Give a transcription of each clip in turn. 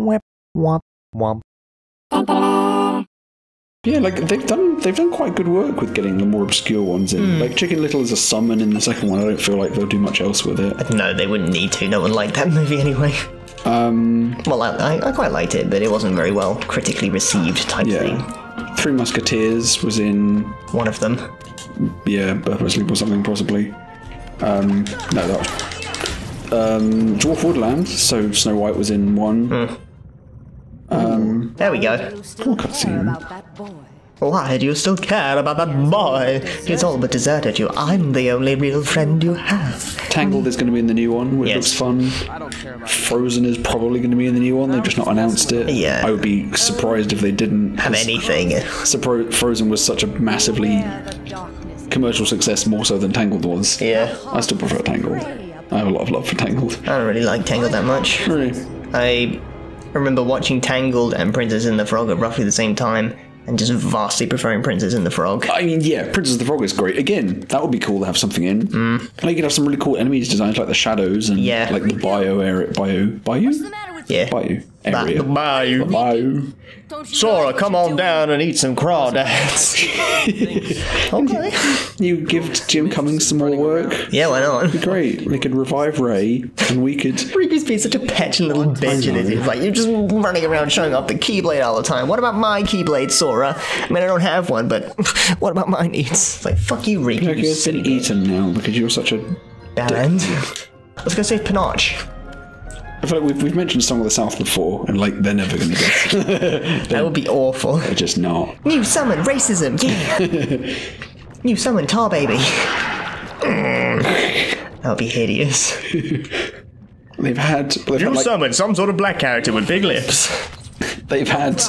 Whip, womp, womp. Yeah, like they've done quite good work with getting the more obscure ones in. Like Chicken Little is a summon in the second one. I don't feel like they'll do much else with it. No, they wouldn't need to. No one liked that movie anyway. Well, I quite liked it, but it wasn't very well critically received type thing. Three Musketeers was in one of them. Yeah, Birth by Sleep or something possibly. No, that was Dwarf Woodland. So Snow White was in one. There we go. Cool cutscene. Why do you still care about that boy? He's all but deserted you. I'm the only real friend you have. Tangled is going to be in the new one, which looks fun. Frozen is probably going to be in the new one. They've just not announced it. Yeah. I would be surprised if they didn't have anything. Frozen was such a massively commercial success, more so than Tangled was. Yeah. I still prefer Tangled. I have a lot of love for Tangled. I don't really like Tangled that much. Really? I remember watching Tangled and Princess and the Frog at roughly the same time, and just vastly preferring Princess and the Frog. I mean, yeah, Princess and the Frog is great. Again, that would be cool to have something in. Like, you could have some really cool enemies designs, like the shadows and like the bayou area. Bayou? Yeah. Bayou area. The bayou. The bayou. Sora, come on down and eat some crawdads. Okay. You give Jim Cummings some more work. Yeah, why not? It'd be great. They could revive Ray, and we could... Riku's being such a petulant little bitch in it. He's like, you're just running around showing off the Keyblade all the time. What about my Keyblade, Sora? I mean, I don't have one, but what about my needs? It's like, fuck you, Riku. Like, it's been eaten now, because you're such a... And let's go save Pinoche. I feel like we've mentioned Song of the South before, and like they're never going to get it. That would be awful. They're just not. New summon racism, yeah. New summon Tar Baby. That would be hideous. They've had summon some sort of black character with big lips. They've had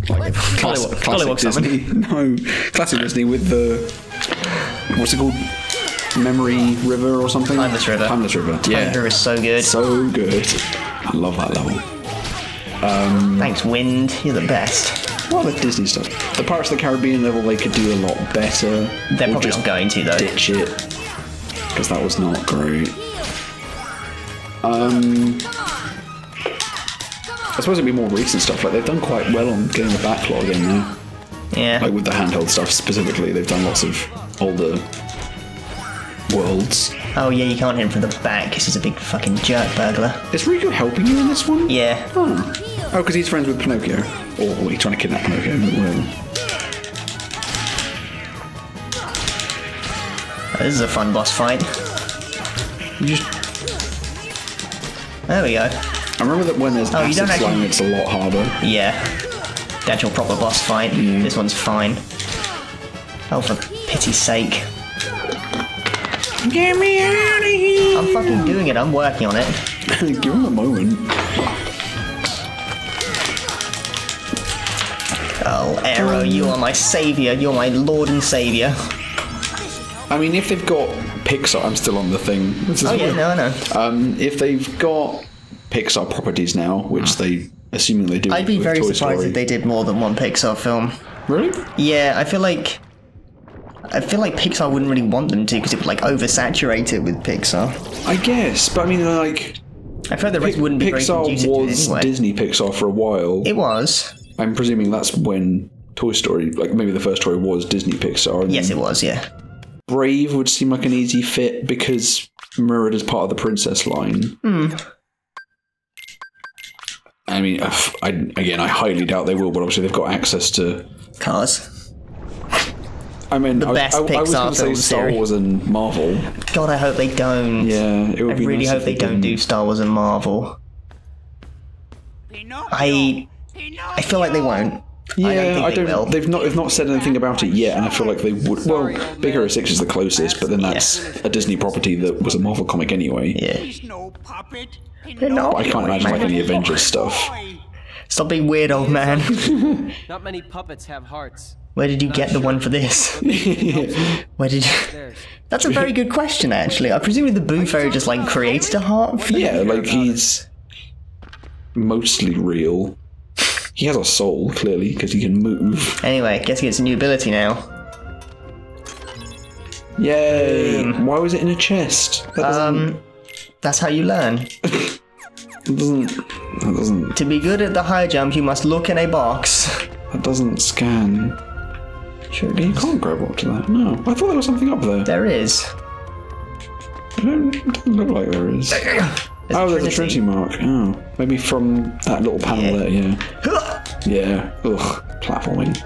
like classic Disney. No, classic Disney with the what's it called? Memory River or something? Timeless River. Timeless River. Timeless River is so good. So good. I love that level. Thanks, Wind. You're the best. Well, the Disney stuff. The Pirates of the Caribbean level, they could do a lot better. They're probably not going to, though. Ditch it. Because that was not great. I suppose it'd be more recent stuff. Like, they've done quite well on getting the backlog in there. Yeah. Like, with the handheld stuff specifically, they've done lots of older worlds. Oh yeah, you can't hit him from the back because he's a big fucking jerk burglar. Is Riku helping you in this one? Yeah. Oh, because he's friends with Pinocchio. Or he's trying to kidnap Pinocchio, but whatever. This is a fun boss fight. There we go. I remember that when there's acid slime, it's a lot harder. Yeah. The actual proper boss fight. Yeah. This one's fine. Oh, for pity's sake. Get me out of here! I'm fucking doing it, I'm working on it. Give him a moment. Oh, Aero, you are my saviour. You're my lord and saviour. I mean, if they've got Pixar, I'm still on the thing. Oh yeah, no, I know. If they've got Pixar properties now, which they, assuming they do, I'd be very Toy surprised Story. if they did more than one Pixar film. Really? Yeah, I feel like Pixar wouldn't really want them to because it would like oversaturate it with Pixar. I guess, but I mean, like, I feel like the rest wouldn't be very Pixar conducive to it was anyway. Disney Pixar for a while. It was. I'm presuming that's when Toy Story, like maybe the first Toy was Disney Pixar. And Yes, it was. Yeah. Brave would seem like an easy fit because mirrored as part of the Princess line. I mean, I highly doubt they will, but obviously they've got access to Cars. I mean, The best I was Pixar going to say film Star series. Wars and Marvel. God, I hope they don't. Yeah, it would be I really nice hope if they don't do didn't. Star Wars and Marvel. I feel like they won't. Yeah, I don't think they will. They've not said anything about it yet, and I feel like they would. Well, Big Hero 6 is the closest, but then that's a Disney property that was a Marvel comic anyway. Yeah. No puppet. No, I can't imagine like any Avengers stuff. Stop being weird, old man. Not many puppets have hearts. Where did you get the one for this? Where did you... That's a very good question, actually. I presume the Boo Fairy just, like, created a heart for Yeah, like he's mostly real. He has a soul, clearly, because he can move. Anyway, guess he gets a new ability now. Yay! Why was it in a chest? That doesn't... That's how you learn. It doesn't... That doesn't. To be good at the high jump, you must look in a box. That doesn't scan. Sure, You can't grab up to that. No, I thought there was something up there. there is. It doesn't look like there is. There's a Trinity mark. Oh, maybe from that little panel there. Yeah. Yeah. Ugh. Platforming.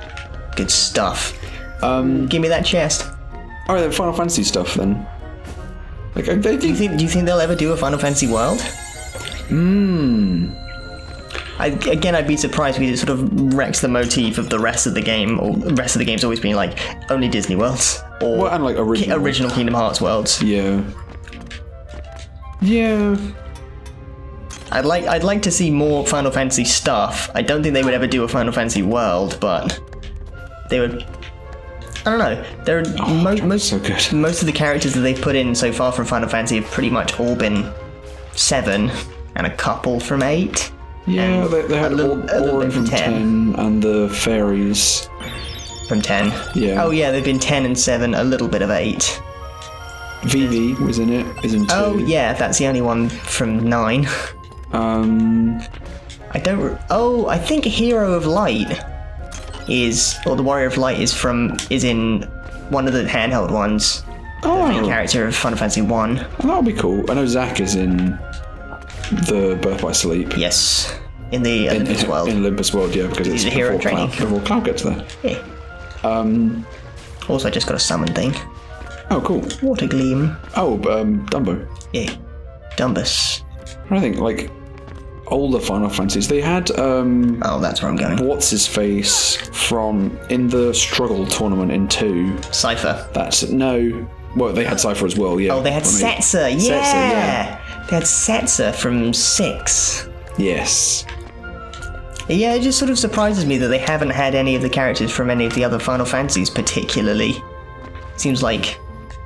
Good stuff. Give me that chest. Alright, then Final Fantasy stuff then. Like, they Do you think they'll ever do a Final Fantasy World? I'd be surprised if it sort of wrecks the motif of the rest of the game, or the rest of the game's always being like only Disney worlds or Well, and like original Kingdom Hearts worlds. Yeah. Yeah. I'd like to see more Final Fantasy stuff. I don't think they would ever do a Final Fantasy World, but they would. I don't know. There are most so good. most of the characters that they've put in so far from Final Fantasy have pretty much all been 7 and a couple from 8. Yeah, they had a little Auron bit from from 10 and the fairies. From 10. Yeah. Oh yeah, they've been 10 and 7, a little bit of 8. Vivi was in it, is in 2. Oh yeah, that's the only one from 9. I don't. I think Hero of Light or the Warrior of Light is in one of the handheld ones. Oh, The main character of Final Fantasy 1. that'll be cool. I know Zack is in the Birth by Sleep. Yes, in the Olympus world. In Olympus World, yeah, because it's a hero training. Before Cloud gets there. Yeah. Also, I just got a summon thing. Oh, cool. Water Gleam. Oh, Dumbo. Yeah. Dumbus. I think, like, older Final Fantasies, they had, Oh, that's where I'm going. what's his face from in the Struggle tournament in 2. Cypher. Well, they had Cypher as well, yeah. Oh, they had Setzer. Yeah. Setzer, yeah. They had Setzer from 6. Yes. Yeah, it just sort of surprises me that they haven't had any of the characters from any of the other Final Fantasies particularly. Seems like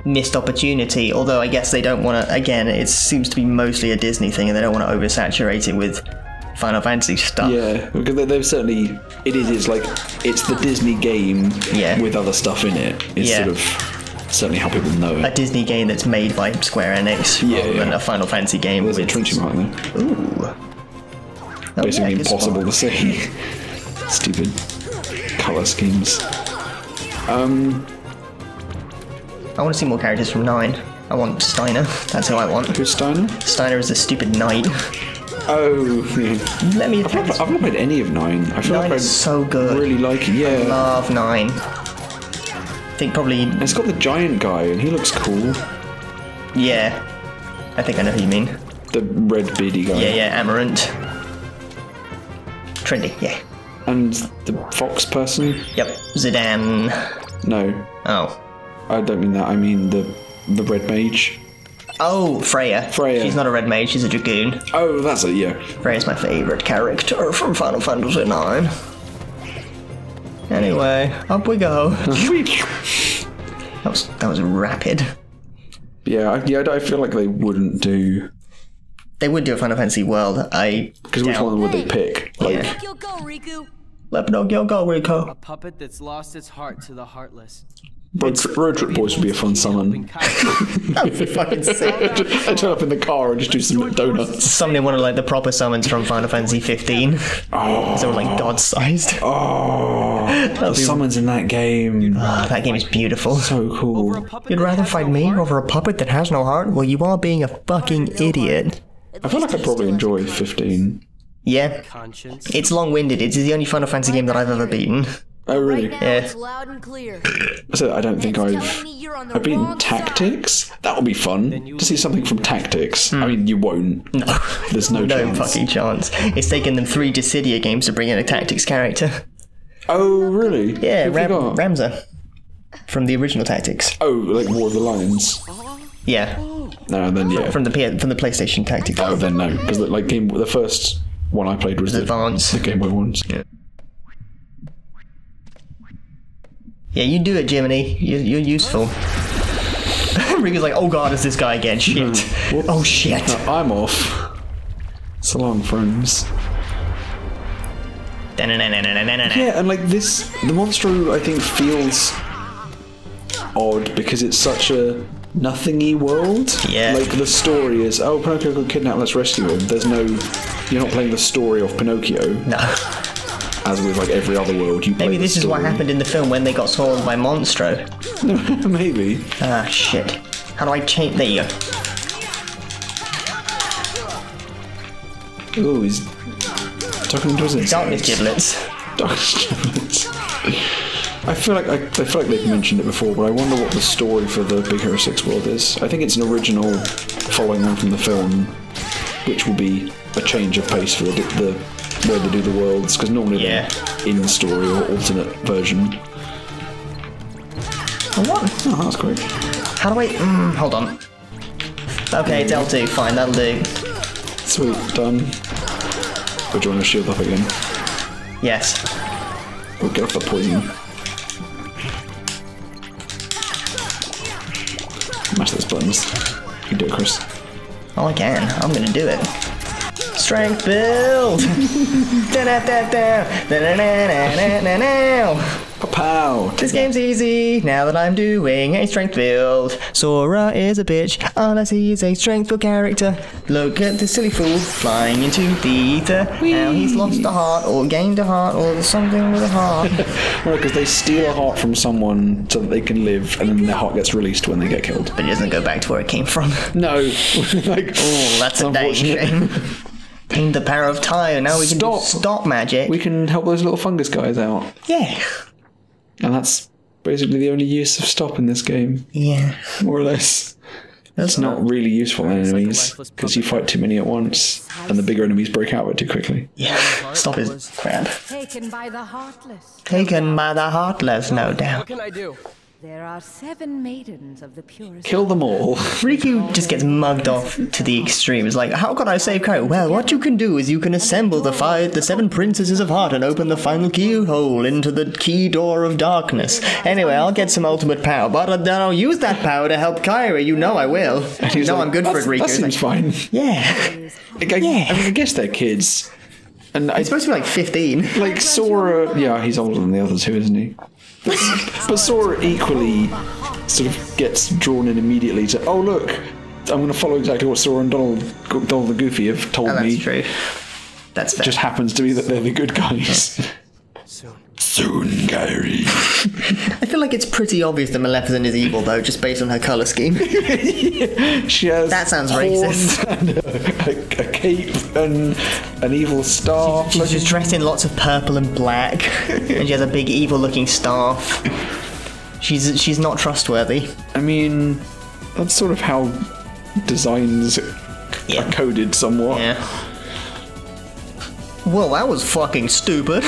missed opportunity, although I guess they don't want to, again, it seems to be mostly a Disney thing and they don't want to oversaturate it with Final Fantasy stuff. Yeah, because they've certainly, it's like, it's the Disney game with other stuff in it. It's sort of certainly how people know A it. Disney game that's made by Square Enix rather than a Final Fantasy game There's with... a Trinity mark there. Ooh. Oh, Basically good impossible spot. to see. Stupid colour schemes. I want to see more characters from 9. I want Steiner. That's who I want. Who's Steiner? Steiner is a stupid knight. Oh, yeah. Let me attack this. I've not played any of 9. I feel 9 like I is so good. really like it, yeah. Love 9. I think probably... It's got the giant guy and he looks cool. Yeah. I think I know who you mean. The red beady guy. Yeah, Amaranth. Trendy, yeah. And the fox person? Yep. Zidane. No, Oh. I don't mean that. I mean the red mage. Oh, Freya. Freya. She's not a red mage, she's a dragoon. Oh, that's it, yeah. Freya's my favourite character from Final Fantasy 9. Anyway, up we go. That was rapid. Yeah, I feel like they wouldn't do... They would do a Final Fantasy World. Because which one would they pick? Like, Yeah. You'll go, Riku. Let Pinocchio go, Rico. A puppet that's lost its heart to the heartless. Road Trip Boys would be a fun summon. That would be fucking sick. I turn up in the car and just do some donuts. Summoning one of like the proper summons from Final Fantasy 15. Oh, They were like god-sized. the summons in that game. That game is beautiful. So cool. You'd rather fight me over a puppet that has no heart? Well, you are being a fucking idiot. I feel like I'd probably enjoy 15. Yeah, Conscience. it's long-winded. It's the only Final Fantasy game that I've ever beaten. Oh, really? Now Yeah. it's loud and clear. So I don't think It's I've telling me you're on the beaten wrong Tactics. That would be fun to see something from Tactics. I mean, you won't. No. There's no No chance. fucking chance. It's taken them 3 Dissidia games to bring in a Tactics character. Oh, really? Yeah, Who have you got? Ramza. From the original Tactics. Oh, like War of the Lions. Yeah, No, then yeah. from the PlayStation Tactics. Oh, then no, because like the first one I played was the Advance. Game Boy ones. Yeah, you do it, Jiminy. You're useful. Riku's like, oh god, it's this guy again. Shit. Oh shit. No, I'm off. So long, friends. Yeah. Yeah, and like this, the Monstro I think feels odd because it's such a nothingy world. Yeah. Like the story is, oh, Pinocchio got kidnapped, let's rescue him. There's no You're not playing the story of Pinocchio. No. As with like every other world, you play Maybe the this is what story. happened in the film when they got swallowed by Monstro. Maybe. Ah, shit. How do I change? There you go. Oh, he's talking into his insides. Darkness Giblets. Darkness Giblets. I feel like they've mentioned it before, but I wonder what the story for the Big Hero 6 world is. I think it's an original following on from the film, which will be a change of pace for the where they do the worlds, because normally they're in the story or alternate version. What? Oh, that's quick. How do I... hold on. Okay, it's L2. Fine, that'll do. Sweet, done. We're drawing a shield up again. Yes. We'll get off the poison. Mash those buttons. You can do it, Chris. Oh, I can. I'm gonna do it. Strength build! Da-da-da-da. Pow! This game's easy, now that I'm doing a strength build. Sora is a bitch, all I see is a strengthful character. Look at the silly fool flying into the ether. Now he's lost a heart, or gained a heart, or something with a heart. Right, because they steal a heart from someone so that they can live, and then their heart gets released when they get killed. But it doesn't go back to where it came from. No! Like, Oh, that's a dang shame. In the power of time, now we can do stop magic. We can help those little fungus guys out. Yeah. And that's basically the only use of stop in this game. Yeah. More or less. It's not really useful on enemies, because you fight too many at once, and the bigger enemies break out too quickly. Yeah. Stop is crap. Taken by the heartless. Taken by the heartless, no doubt. What can I do? There are 7 maidens of the purest. Kill them all. Riku just gets mugged off to the extreme. It's like, how can I save character? Well, what you can do is you can assemble the 7 princesses of heart and open the final keyhole into the key door of darkness. Anyway, I'll get some ultimate power, but then I'll use that power to help Kyra. You know I will. You know I'm good for it, Riku. That seems fine. Yeah. I mean, I guess they're kids. And He's supposed to be like 15. like Sora, yeah, he's older than the other two, isn't he? But Sora equally sort of gets drawn in immediately to, oh look, I'm going to follow exactly what Sora and Donald the Goofy have told Oh, me. that's true. That's fair. Just happens to be that they're the good guys. Soon, Kyrie. I feel like it's pretty obvious that Maleficent is evil, though, just based on her colour scheme. She has That sounds horns racist. and a cape and an evil staff. She's just dressed in lots of purple and black, and she has a big evil-looking staff. She's not trustworthy. I mean, that's sort of how designs are coded somewhat. Yeah. Well, that was fucking stupid.